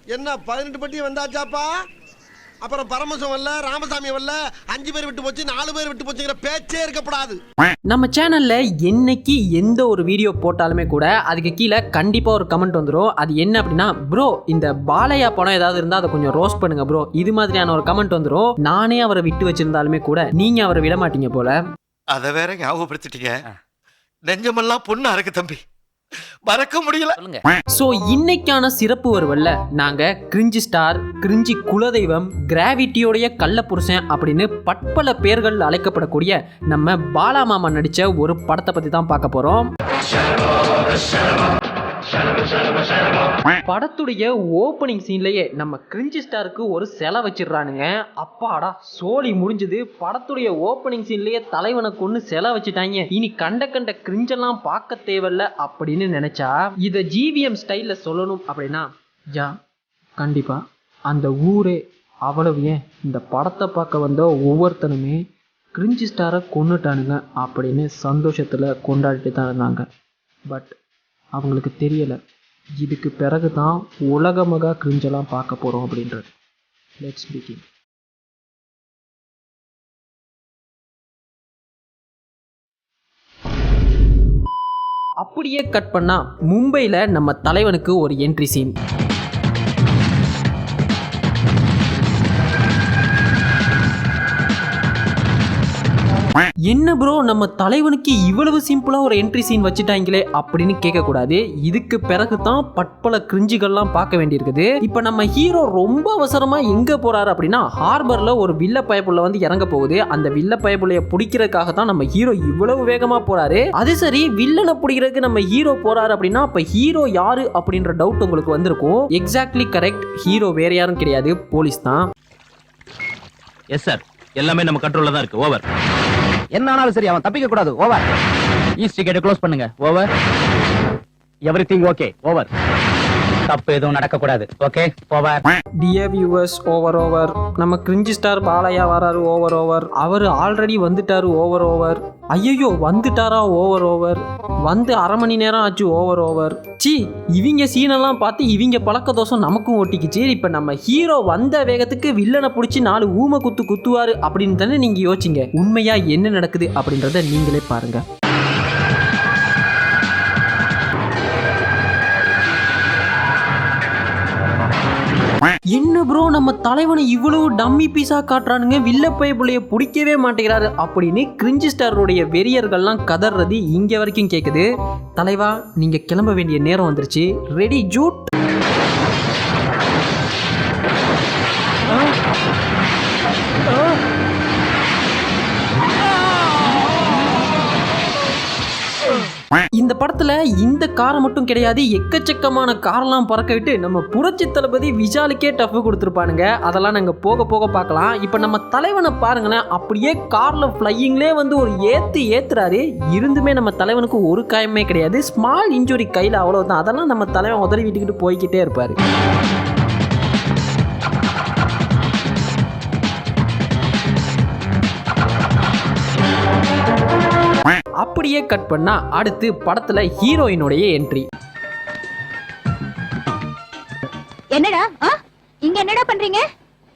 என்ன 18 பட்டி வந்தாச்சாப்பா? அப்புறம் பரமசம் வரல, ராமசாமி வரல, 5 பேர் விட்டு போச்சு, 4 பேர் விட்டு போச்சுங்கிற பேச்சே இருக்கப்படாது. நம்ம சேனல்ல என்னைக்கு எந்த ஒரு வீடியோ போட்டாலுமே கூட அதுக்கு கீழே கண்டிப்பா ஒரு கமெண்ட் வந்துடும். அது என்ன அப்படின்னா, ப்ரோ இந்த பாலையா படம் ஏதாவது இருந்தா அதை கொஞ்சம் ரோஸ்ட் பண்ணுங்க ப்ரோ, இது மாதிரியான ஒரு கமெண்ட் வந்துடும். நானே அவரை விட்டு வச்சிருந்தாலுமே கூட நீங்க அவரை விட மாட்டீங்க போல. அதை வேற ஞாபகப்படுத்திட்டீங்க. நெஞ்சமெல்லாம் பொண்ணா இருக்கு தம்பி, மறக்க முடியல. சோ இன்னைக்கான சிறப்பு வருவல்ல, நாங்க கிரிஞ்சி ஸ்டார், கிரிஞ்சி குலதெய்வம், கிராவிட்டியோடைய கள்ள புருஷன் அப்படின்னு பற்பல பேர்கள் அழைக்கப்படக்கூடிய நம்ம பாலா மாமா நடிச்ச ஒரு படத்தை பத்தி தான் பார்க்க போறோம். படத்துடைய ஓப்பனிங் சீன்லயே நம்ம கிரிஞ்சி ஸ்டாருக்கு ஒரு சிலை வச்சிடறானுங்க. அப்பாடா சோலி முடிஞ்சது. படத்துடைய ஓப்பனிங் சீன்லயே தலைவனை கொண்டு சிலை வச்சுட்டாங்க. இனி கண்ட கிரிஞ்செல்லாம் பார்க்க தேவையில்ல அப்படின்னு நினைச்சா, இத ஜிவிஎம் ஸ்டைல்ல சொல்லணும் அப்படின்னா, கண்டிப்பா அந்த ஊரே அவ்வளவு ஏன் இந்த படத்தை பார்க்க வந்த ஒவ்வொருத்தனுமே கிரிஞ்சி ஸ்டாரை கொன்னுட்டானுங்க அப்படின்னு சந்தோஷத்துல கொண்டாடிட்டு தான் இருந்தாங்க. பட் அவங்களுக்கு தெரியல, இதுக்கு பிறகு தான் உலகமகா கிரிஞ்செல்லாம் பார்க்க போகிறோம் அப்படின்றது. Let's begin. அப்படியே கட் பண்ணா மும்பையில் நம்ம தலைவனுக்கு ஒரு என்ட்ரி சீன். என்ன ப்ரோ நம்ம தலைவனுக்கு இவ்வளவு சிம்பிளா ஒரு என்ட்ரி சீன் வச்சுட்டாங்களே அப்படின்னு கேட்க கூடாது. இதுக்கு பிறகு தான் பற்பல கிரிஞ்சிகள்லாம் பார்க்க வேண்டியிருக்குது. இப்போ நம்ம ஹீரோ ரொம்ப அவசரமா எங்க போறாரு அப்படின்னா, ஹார்பர்ல ஒரு வில்ல பயப்புள்ள வந்து இறங்க போகுது. அந்த வில்ல பயப்புள்ளைய பிடிக்கிறதுக்காக தான் நம்ம ஹீரோ இவ்வளவு வேகமா போறாரு. அது சரி, வில்லனை பிடிக்கிறதுக்கு நம்ம ஹீரோ போறாரு அப்படின்னா அப்ப ஹீரோ யாரு அப்படின்ற டவுட் உங்களுக்கு வந்திருக்கும். எக்ஸாக்ட்லி கரெக்ட், ஹீரோ வேற யாரும் கிடையாது, போலீஸ் தான். எஸ் சார், எல்லாமே நம்ம கண்ட்ரோல்ல தான் இருக்கு. ஓவர். என்னாலும் சரி, அவன் தப்பிக்க கூடாது. ஓவர். ஈஸ்ட் கேட் க்ளோஸ் பண்ணுங்க. ஓவர். Everything okay. ஓவர். தப்பு எதுவும் நடக்க கூடாது. Okay. Over. Dear viewers, over. நம்ம கிரிஞ்சி ஸ்டார் பாலையா வராரு. ஓவர். அவர் ஆல்ரெடி வந்துட்டாரு. ஓவர். ஐயோ வந்துட்டாரா? ஓவர். வந்து அரை மணி நேரம் ஆச்சு. ஓவர். சி, இவங்க சீனெல்லாம் பார்த்து இவங்க பழக்க தோஷம் நமக்கும் ஒட்டிக்குச்சு. இப்ப நம்ம ஹீரோ வந்த வேகத்துக்கு வில்லனை பிடிச்சி 4 ஊமை குத்துவாரு அப்படின்னு தானே நீங்க யோசிங்க. உண்மையா என்ன நடக்குது அப்படின்றத நீங்களே பாருங்க. என்ன ப்ரோ நம்ம தலைவனை இவ்வளவு டம்மி பீஸா காட்டுறானுங்க, வில்ல பயப்புள்ளைய பிடிக்கவே மாட்டேங்கிறாரு அப்படின்னு கிரிஞ்சி ஸ்டாரோடைய வெறியர்கள்லாம் கதறது இங்க வரைக்கும் கேக்குது. தலைவா, நீங்க கிளம்ப வேண்டிய நேரம் வந்துருச்சு. ரெடி ஜூட். இந்த படத்துல இந்த காரை மட்டும் கிடையாது, எக்கச்சக்கமான காரெல்லாம் பறக்க விட்டு நம்ம புரட்சி தளபதி விஷாலுக்கே டஃப் கொடுத்துருப்பானுங்க. அதெல்லாம் நாங்க போக போக பார்க்கலாம். இப்ப நம்ம தலைவனை பாருங்களேன், அப்படியே கார்ல ஃபிளையிங்லே வந்து ஒரு ஏத்துறாரு. இருந்துமே நம்ம தலைவனுக்கு ஒரு காயமே கிடையாது. ஸ்மால் இன்ஜுரி கையில, அவ்வளவுதான். அதெல்லாம் நம்ம தலைவன் உதறி விட்டுக்கிட்டு போய்கிட்டே இருப்பாரு. அப்படியே கட் பண்ணா அடுத்து படத்துல ஹீரோயினுடைய என்ட்ரி. என்னடா இங்க என்னடா பண்றீங்க?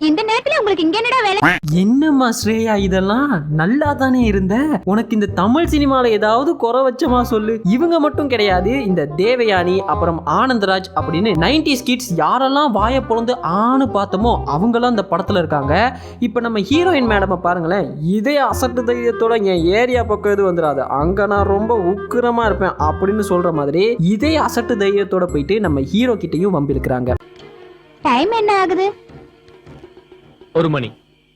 இந்த நேரத்துல உங்களுக்கு இங்க என்னடா வேலை? என்னம்மா ஸ்ரேயா, இதெல்லாம் நல்லா தானே இருந்த? உனக்கு இந்த தமிழ் சினிமால ஏதாவது குறை வச்சமா சொல்லு. இவங்க மட்டும் கிடையாது, இந்த தேவயானி அப்புறம் ஆனந்தராஜ் அப்படின்னு 90s கிட்ஸ் யாரெல்லாம் வாயை பொழந்து ஆணு பார்த்தோமோ அவங்களாம் இந்த படத்துல இருக்காங்க. இப்ப நம்ம ஹீரோயின் மேடமை பாருங்களேன், இதே அசட்டு தைரியத்தோட என் ஏரியா பக்கம் எது வந்துடாது, அங்க நான் ரொம்ப உக்கிரமா இருப்பேன் அப்படின்னு சொல்ற மாதிரி இதே அசட்டு தைரியத்தோட போயிட்டு நம்ம ஹீரோ கிட்டையும் வம்பிருக்கிறாங்க. டைம் என்ன ஆகுது? 1 மணி.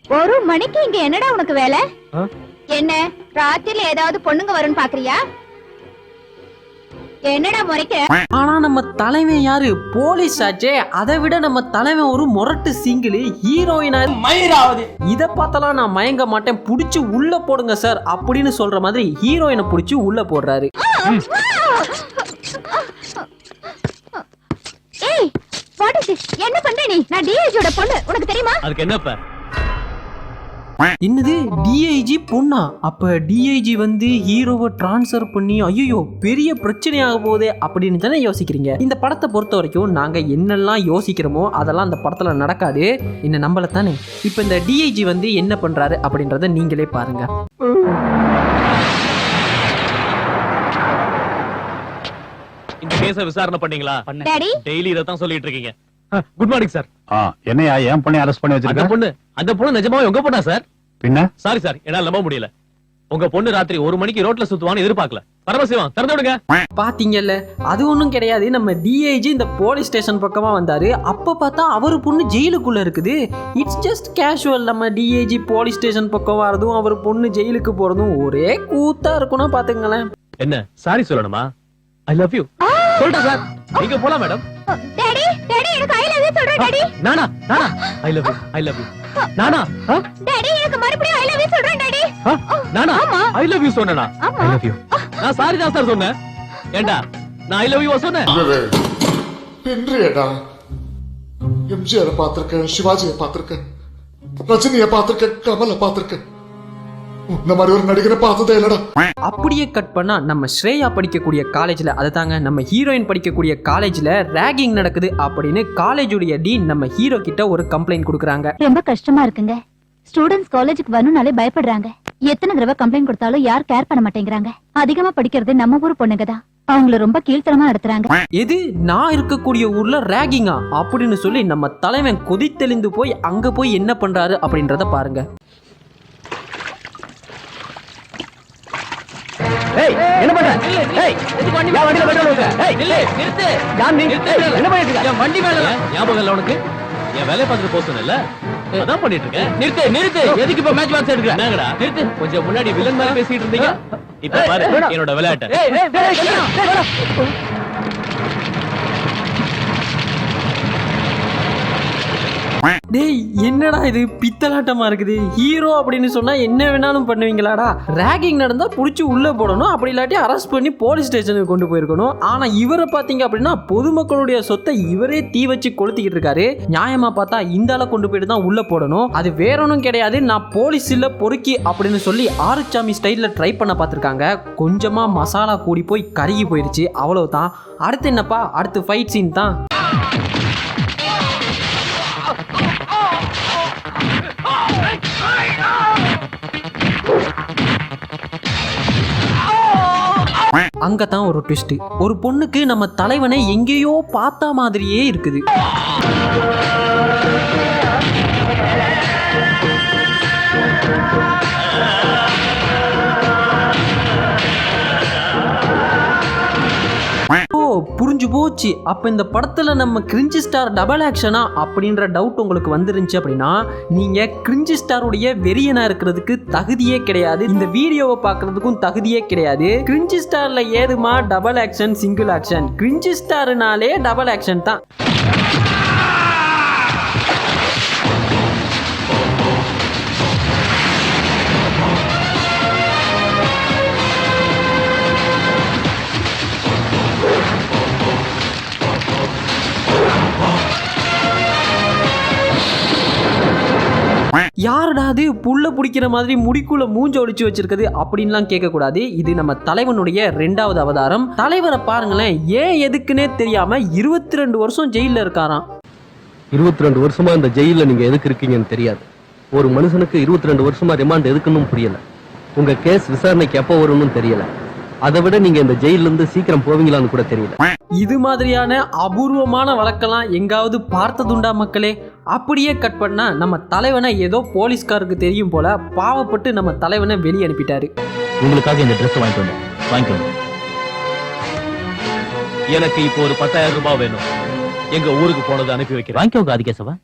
1 மணிக்கு இங்க என்னடா உனக்கு வேலை? என்ன ராத்திரில ஏதாவது பொண்ணுங்க வரும்னு பாக்குறியா? என்னடா முறைக்கிற? ஆனா நம்ம தலைவன் யாரு? போலீஸ் ஆச்சே. அதை விட நம்ம தலைவன் ஒரு முரட்டு சிங்கிள், ஹீரோயினா மயிராவது. இதை பார்த்தாலாம் நான் மயங்க மாட்டேன், புடிச்சு உள்ள போடுங்க சார் அப்படின்னு சொல்ற மாதிரி ஹீரோயினை புடிச்சு உள்ள போடுறாரு. ஏய், வாட் இஸ் திஸ்? என்ன பண்ற நீ? நான் டிஐஜியோட பொண்ணு, உனக்கு தெரியுமா? அதுக்கு என்னப்பா? என்னது டிஐஜி பொண்ணா? அப்ப டிஐஜி வந்து ஹீரோவை டிரான்ஸ்ஃபர் பண்ணி ஐயோ பெரிய பிரச்சனையாக போகுது அப்படின்னு தானே யோசிக்கிறீங்க. இந்த படத்தை பொறுத்த வரைக்கும் நாங்க என்னெல்லாம் யோசிக்கிறோமோ அதெல்லாம் அந்த படத்துல நடக்காது. என்ன நம்பல தானே? இப்ப இந்த டிஐஜி வந்து என்ன பண்றாரு அப்படின்றத நீங்களே பாருங்க. இந்த கேஸ விசாரணை பண்ணீங்களா? டாடி டெய்லி இத தான் சொல்லிட்டு இருக்கீங்க. Good morning sir. என்னையா ஏன் பொண்ணை அரெஸ்ட் பண்ணி வச்சிருக்க? அந்த பொண்ணு நிஜமாவே உங்க பொண்ணா சார்? பின்ன சாரி சார், என்னால நம்ப முடியல. உங்க பொண்ணு ராத்திரி 1 மணிக்கு ரோட்ல சுத்துவான்னு எதிர்பார்க்கல. பரமசிவம் திறந்து விடுங்க. பாத்தீங்கல்ல, அது ஒண்ணும் கிடையாது. நம்ம டிஐஜி இந்த போலீஸ் ஸ்டேஷன் பக்கமா வந்தாரு. அப்ப பார்த்தா அவரு பொண்ணு ஜெயிலுக்குள்ள இருக்குது. It's just casual. நம்ம டிஐஜி போலீஸ் ஸ்டேஷன் பக்கம் வரதும் அவர் பொண்ணு ஜெயிலுக்கு போறதும் ஒரே கூத்தா இருக்கணும் பாத்துங்களேன். என்ன சாரி சொல்லணுமா? ஐ லவ் யூ சொல்றேன் சார். நீங்க போலாம் மேடம். டாடி டாடி எனக்கு ஐ லவ் யூ சொல்றேன் டாடி. நானா ஐ லவ் யூ நானா டாடி எனக்கு மறுபடியும் ஐ லவ் யூ சொல்றேன் டாடி. நானா ஐ லவ் யூ சொன்னேனா? ஐ லவ் யூ நான் சாரி தான் சார் சொன்னேன். ஏண்டா நான் ஐ லவ் யூ சொன்னேன்? பெண்றியடா எம்ஜிஆரை பார்த்திருக்கேன், சிவாஜியை பார்த்திருக்கேன், ரஜினியை பார்த்திருக்கேன், கமலை பார்த்திருக்கேன். இந்த மாதிரி ஒரு நடிகரை பார்த்ததே இல்லடா. அப்படியே கட் பண்ணா நம்ம ஸ்ரேயா படிக்கக்கூடிய காலேஜ்ல, அதுதாங்க நம்ம ஹீரோயின் படிக்கக்கூடிய காலேஜ்ல ரேகிங் நடக்குது அப்படின்னு காலேஜுடைய டீன் நம்ம ஹீரோ கிட்ட ஒரு கம்ப்ளைண்ட் கொடுக்குறாங்க. ரொம்ப கஷ்டமா இருக்குங்க. ஸ்டூடெண்ட்ஸ் காலேஜுக்கு வரணும்னாலே பயப்படுறாங்க. எத்தனை தடவை கம்ப்ளைண்ட் கொடுத்தாலும் யார் கேர் பண்ண மாட்டேங்கிறாங்க. அதிகமா படிக்கிறது நம்ம ஊர் பொண்ணுங்க தான். அவங்கள ரொம்ப கீழ்த்தரமா நடத்துறாங்க. எது நான் இருக்கக்கூடிய ஊர்ல ரேகிங்கா அப்படின்னு சொல்லி நம்ம தலைவன் கொதித்தெளிந்து போய் அங்க போய் என்ன பண்றாரு அப்படின்றத பாருங்க. என்ன பண்ற? வண்டியில பெட்ரோல் ஊத்து. நிறுத்து. என்ன பண்ணிட்டு இருக்க? என் வண்டி மேல ஞாபகம் இல்ல உனக்கு? என் வேலையை பார்த்துட்டு போக சொன்னேன்ல, அதான் பண்ணிட்டு இருக்கேன். நிறுத்து. எதுக்கு இப்ப மேட்ச் பாக்ஸ் எடுக்கிற? என்னங்கடா நிறுத்து. கொஞ்சம் முன்னாடி வில்லன் மாதிரி பேசிட்டு இருந்தீங்க. இப்ப பாரு என்னோட விளையாட்டு. டேய் என்னடா இது பித்தலாட்டமா இருக்குது? ஹீரோ அப்படின்னு சொன்னா என்ன வேணாலும் பண்ணுவீங்களாடா? ரேகிங் நடந்தா புடிச்சு உள்ள போடணும், அப்படி இல்லாட்டி அரெஸ்ட் பண்ணி போலீஸ் ஸ்டேஷனுக்கு கொண்டு போயிருக்கணும். ஆனா இவரை பாத்தீங்க அப்படின்னா பொதுமக்களுடைய சொத்தை இவரே தீ வச்சு கொளுத்திக்கிட்டு இருக்காரு. நியாயமா பார்த்தா இந்த ஆளை கொண்டு போயிட்டு தான் உள்ள போடணும். அது வேற ஒன்றும் கிடையாது, நான் போலீஸ் இல்ல பொறுக்கி அப்படின்னு சொல்லி ஆறுச்சாமி ஸ்டைல்ல ட்ரை பண்ண பார்த்திருக்காங்க. கொஞ்சமா மசாலா கூடி போய் கருகி போயிடுச்சு, அவ்வளவுதான். அடுத்து என்னப்பா? அடுத்து ஃபைட் சீன் தான். அங்கதான் ஒரு ட்விஸ்ட். ஒரு பொண்ணுக்கு நம்ம தலைவனை எங்கேயோ பார்த்த மாதிரியே இருக்குது. புரிஞ்சு போச்சு. அப்ப இந்த படத்துல நம்ம கிரிஞ்சி ஸ்டார் டபுள் ஆக்ஷனா அப்படின்ற டவுட் உங்களுக்கு வந்துருந்துச்சு அப்படின்னா நீங்க கிரிஞ்சி ஸ்டாருடைய வெறியனா இருக்கிறதுக்கு தகுதியே கிடையாது. இந்த வீடியோவை பார்க்கறதுக்கும் தகுதியே கிடையாது. கிரிஞ்சி ஸ்டார்ல ஏதுமா டபுள் ஆக்ஷன் சிங்கிள் ஆக்ஷன்? கிரிஞ்சி ஸ்டார்னாலே டபுள் ஆக்ஷன் தான். யாருடா அது புல்ல பிடிக்கிற மாதிரி முடிக்குள்ள மூஞ்ச ஒளிச்சு வச்சிருக்குது அப்படின்லாம் கேட்கக்கூடாது. இது நம்ம தலைவனுடைய 2வது அவதாரம். தலைவரை பாருங்களேன், ஏன் எதுக்குன்னே தெரியாம 22 வருஷம் ஜெயில இருக்காராம். 22 வருஷமா இந்த ஜெயில நீங்க எதுக்கு இருக்கீங்கன்னு தெரியாது. ஒரு மனுஷனுக்கு 22 வருஷமா ரிமாண்ட் எதுக்குன்னு புரியல. உங்க கேஸ் விசாரணைக்கு எப்போ வரும்னு தெரியல. அதை விட நீங்க இந்த ஜெயில இருந்து சீக்கிரம் போவீங்களான்னு கூட தெரியல. இது மாதிரியான அபூர்வமான வழக்கெல்லாம் எங்காவது பார்த்ததுண்டா மக்களே? அப்படியே கட் பண்ணா நம்ம தலைவனை ஏதோ போலீஸ்காருக்கு தெரியும் போல பாவப்பட்டு நம்ம தலைவனை வெளியே அனுப்பிட்டாரு. உங்களுக்காக இந்த ட்ரெஸ் வாங்கிக்கோங்க. எனக்கு இப்போ ஒரு 10,000 ரூபாய் வேணும். எங்க ஊருக்கு போனது அனுப்பி வைக்கிறேன். வாங்கிக்கோங்க ஆதிகேசவா.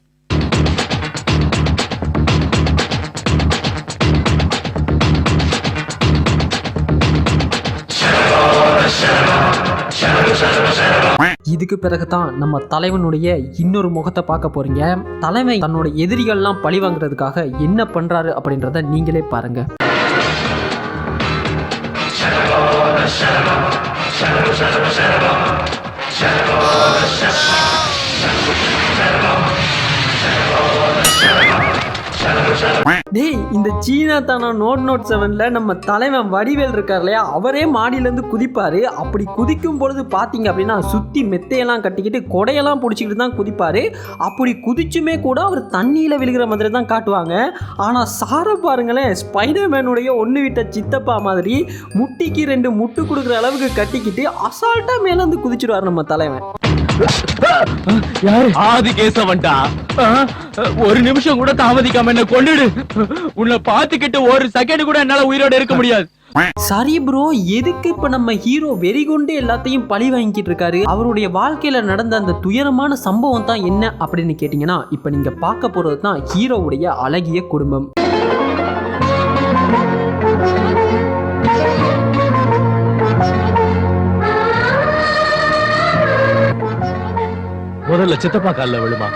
இதுக்கு பிறகுதான் நம்ம தலைவனுடைய இன்னொரு முகத்தை பார்க்க போறீங்க. தலைமை தன்னோட எதிரிகள்லாம் பழி வாங்குறதுக்காக என்ன பண்றாரு அப்படின்றத நீங்களே பாருங்க. டேய் இந்த சீனா தானா நோட் 7ல நம்ம தலைவன் வடிவேல் இருக்கார் இல்லையா, அவரே மாடியில இருந்து குதிப்பாரு. அப்படி குதிக்கும் பொழுது பாத்தீங்க அப்படின்னா சுத்தி மெத்தையெல்லாம் கட்டிக்கிட்டு கொடையெல்லாம் பிடிச்சிக்கிட்டு தான் குதிப்பாரு. அப்படி குதிச்சுமே கூட அவர் தண்ணியில விழுகிற மாதிரி தான் காட்டுவாங்க. ஆனா சாரை பாருங்களேன், ஸ்பைடர்மேனுடைய ஒண்ணு விட்ட சித்தப்பா மாதிரி முட்டிக்கு 2 முட்டு கொடுக்குற அளவுக்கு கட்டிக்கிட்டு அசால்ட்டா மேல இருந்து குதிச்சிடுவார் நம்ம தலைவன். ஆதி கேசவன்டா, ஒரு நிமிஷம் கூட தாமதிக்காம என்ன கொன்னுடு. உன்னை பாத்துக்கிட்டு ஒரு செகண்ட் கூட என்னால உயிரோட இருக்க முடியாது. சரி ப்ரோ, எதுக்கு இப்ப நம்ம ஹீரோ வெறி கொண்டு எல்லாத்தையும் பழி வாங்கிட்டு இருக்காரு? அவருடைய வாழ்க்கையில நடந்த அந்த துயரமான சம்பவம் தான் என்ன அப்படின்னு கேட்டீங்கன்னா, இப்ப நீங்க பார்க்க போறது தான் ஹீரோவுடைய அழகிய குடும்பம். முதல்ல சித்தப்பா கால்ல விழுமா.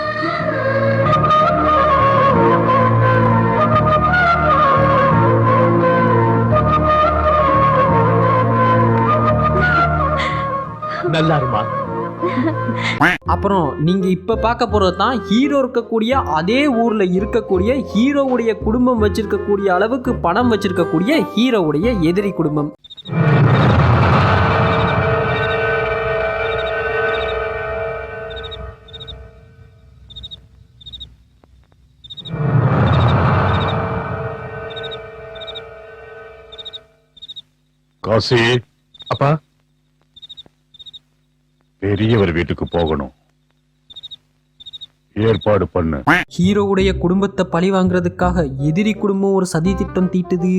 நல்லா இருமா. அப்புறம் நீங்க இப்ப பார்க்க போறது தான் ஹீரோ இருக்கக்கூடிய அதே ஊர்ல இருக்கக்கூடிய ஹீரோவுடைய குடும்பம் வச்சிருக்கக்கூடிய அளவுக்கு பணம் வச்சிருக்கக்கூடிய ஹீரோவுடைய எதிரி குடும்பம். காசி, அப்பா, பெரியவர் வீட்டுக்கு போகணும், ஏற்பாடு பண்ணு. ஹீரோவுடைய குடும்பத்தை பழி வாங்குறதுக்காக எதிரி குடும்பம் ஒரு சதி திட்டம் தீட்டுது.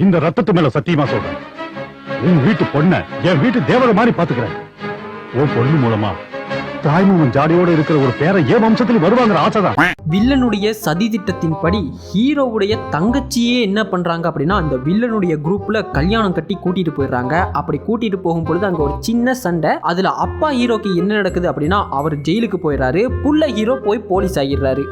இந்த ரத்தத்து மேல சத்தியமா சொல்றேன், உன் வீட்டு பொண்ண என் வீட்டு தேவதை மாதிரி பாத்துக்கிறேன். உன் பொண்ணு மூலமா தாய்மாமன் ஜாடியோட இருக்கிற ஒரு பேரை என் வம்சத்துல வருவாங்கிற ஆசைதான். வில்லனுடைய சதி திட்டத்தின் படி ஹீரோவுடைய தங்கச்சியே என்ன பண்றாங்க அப்படின்னா, அந்த வில்லனுடைய குரூப்ல கல்யாணம் கட்டி கூட்டிட்டு போயிடுறாங்க. அப்படி கூட்டிட்டு போகும் பொழுது அங்க ஒரு சின்ன சண்டை. அதுல அப்பா ஹீரோக்கு என்ன நடக்குது அப்படின்னா, அவர் ஜெயிலுக்கு போயிடுறாரு. புள்ள ஹீரோ போய் போலீஸ் ஆகிடுறாரு.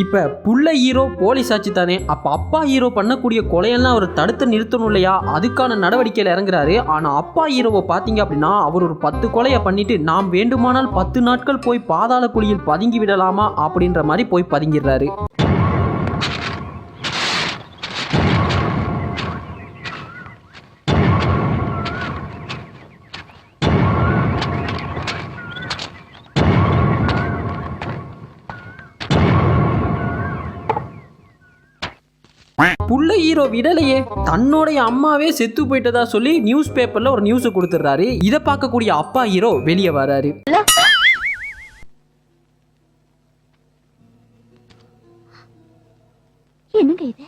இப்ப புள்ள ஹீரோ போலீஸ் ஆச்சு தானே, அப்ப அப்பா ஹீரோ பண்ணக்கூடிய கொலையெல்லாம் அவர் தடுத்து நிறுத்தணும் இல்லையா, அதுக்கான நடவடிக்கையில இறங்குறாரு. ஆனா அப்பா ஹீரோவை பாத்தீங்க அப்படின்னா, அவர் ஒரு 10 கொலையை பண்ணிட்டு நாம் வேண்டுமானால் 10 நாட்கள் போய் பாதாள குழியில் பதுங்கி விடலாமா அப்படின்ற மாதிரி போய் பதுங்கிடுறாரு. புள்ள ஹீரோ விடலையே, தன்னுடைய அம்மாவே செத்து போயிட்டதா சொல்லி நியூஸ் பேப்பர்ல ஒரு நியூஸ் கொடுத்துறாரு. இத பார்க்கக்கூடிய அப்பா ஹீரோ வெளியே வராரு. என்னங்க இது?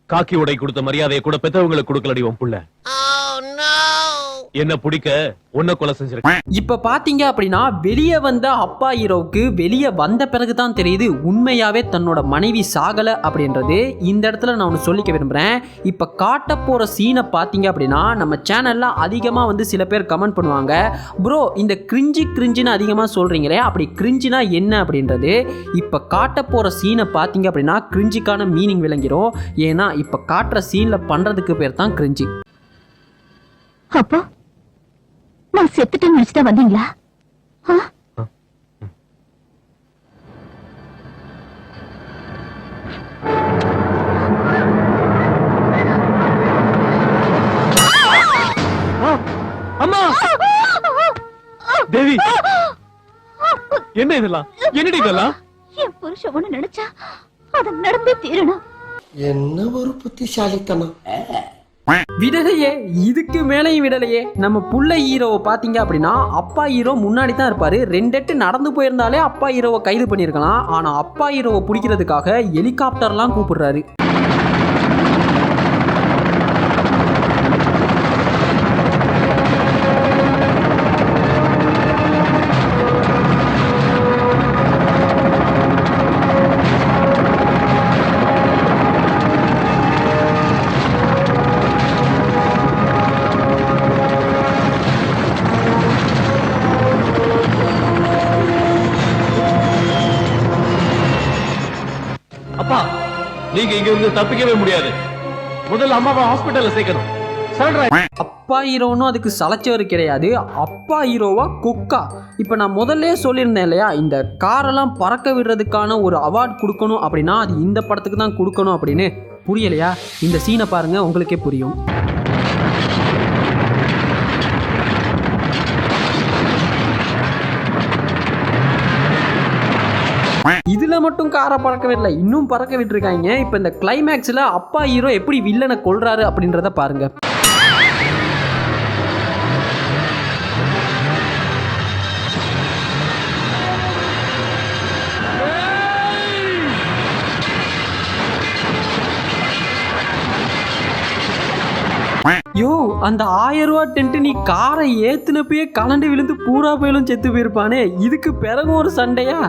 காக்கி உடை கொடுத்த மரியாதையை கூட பெத்தவங்களுக்கு கொடுக்கலடி உன் புள்ள. என்ன பிடிக்க உன்னை கொலை செஞ்சிருக்க. இப்ப பாத்தீங்க அப்படின்னா, வெளியே வந்த அப்பா ஹீரோவுக்கு வெளியே வந்த பிறகுதான் தெரியுது உண்மையாவே தன்னோட மனைவி சாகல அப்படின்றது. இந்த இடத்துல நான் ஒன்று சொல்லிக்க விரும்புறேன். இப்ப காட்ட போற சீனை பாத்தீங்க அப்படின்னா, நம்ம சேனல்ல அதிகமா வந்து சில பேர் கமெண்ட் பண்ணுவாங்க, ப்ரோ இந்த கிரிஞ்சுன்னு அதிகமா சொல்றீங்களே, அப்படி கிரிஞ்சுனா என்ன அப்படின்றது. இப்ப காட்ட போற சீனை பாத்தீங்க அப்படின்னா கிரிஞ்சுக்கான மீனிங் விளங்கிரும். ஏன்னா இப்ப காட்டுற சீன்ல பண்றதுக்கு பேர் தான் கிரிஞ்சு. அப்போ நான் செத்துட்டேன்னு நினைச்சுதான் வந்தீங்களா? அம்மா, தேவி, என்ன இதெல்லாம்? என்னடி இதெல்லாம்? என் புருஷன் ஒண்ணு நினைச்சா அது நடந்தே தீரணும். என்ன ஒரு புத்திசாலித்தனம். விடலையே, இதுக்கு மேலையும் விடலையே. நம்ம புள்ள ஹீரோவை பாத்தீங்க அப்படின்னா, அப்பா ஹீரோ முன்னாடி தான் இருப்பாரு. 2 எட்டு நடந்து போயிருந்தாலே அப்பா ஹீரோவை கைது பண்ணிருக்கலாம். ஆனா அப்பா ஹீரோவை பிடிக்கிறதுக்காக ஹெலிகாப்டர்லாம் கூப்பிடுறாரு. நீங்க இங்க இருந்து தப்பிக்கவே முடியாது. முதல்ல அம்மாவை ஹாஸ்பிடல்ல சேர்க்கணும். அப்பா ஹீரோனும் அதுக்கு சலைச்சவர் கிடையாது. அப்பா ஹீரோவா கொக்கா. இப்போ நான் முதல்ல சொல்லியிருந்தேன் இல்லையா, இந்த காரெல்லாம் பறக்க விடுறதுக்கான ஒரு அவார்ட் கொடுக்கணும் அப்படின்னா அது இந்த படத்துக்கு தான் கொடுக்கணும் அப்படின்னு. புரியலையா? இந்த சீனை பாருங்க, உங்களுக்கே புரியும். இதுல மட்டும் காரை பறக்க விடல, இன்னும் பறக்க விட்டுருக்காங்க. இப்போ இந்த கிளைமேக்ஸ்ல அப்பா ஹீரோ எப்படி வில்லனை கொல்றாரு அப்படின்றத பாருங்க. யோ, அந்த 1000 ரூபா டென்ட் நீ காரை ஏத்துனப்பயே கலண்டு விழுந்து பூரா போயிலும் செத்து போயிருப்பானே, இதுக்கு பிறகு ஒரு சண்டையா?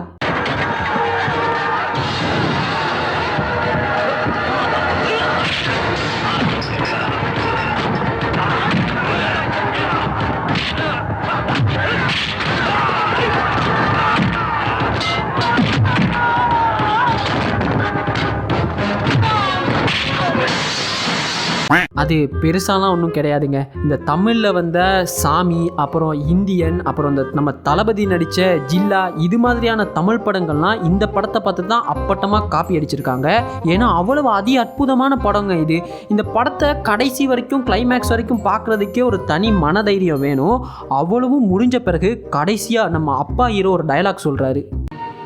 அது பெருசாலாம் ஒன்றும் கிடையாதுங்க. இந்த தமிழில் வந்த சாமி, அப்புறம் இந்தியன், அப்புறம் இந்த நம்ம தளபதி நடித்த ஜில்லா, இது மாதிரியான தமிழ் படங்கள்லாம் இந்த படத்தை பார்த்து தான் அப்பட்டமாக காப்பி அடிச்சிருக்காங்க. ஏன்னா அவ்வளவு அற்புதமான படங்க இது. இந்த படத்தை கடைசி வரைக்கும் கிளைமேக்ஸ் வரைக்கும் பார்க்குறதுக்கே ஒரு தனி மனதைரியம் வேணும். அவ்வளவும் முடிஞ்ச பிறகு கடைசியாக நம்ம அப்பா ஹீரோ ஒரு டயலாக் சொல்கிறாரு.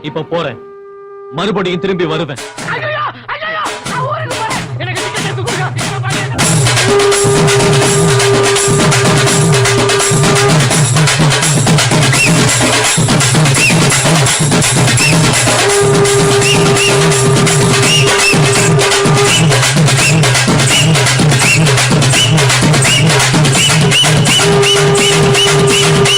இப்ப போறேன், மறுபடியும் திரும்பி வருவேன்.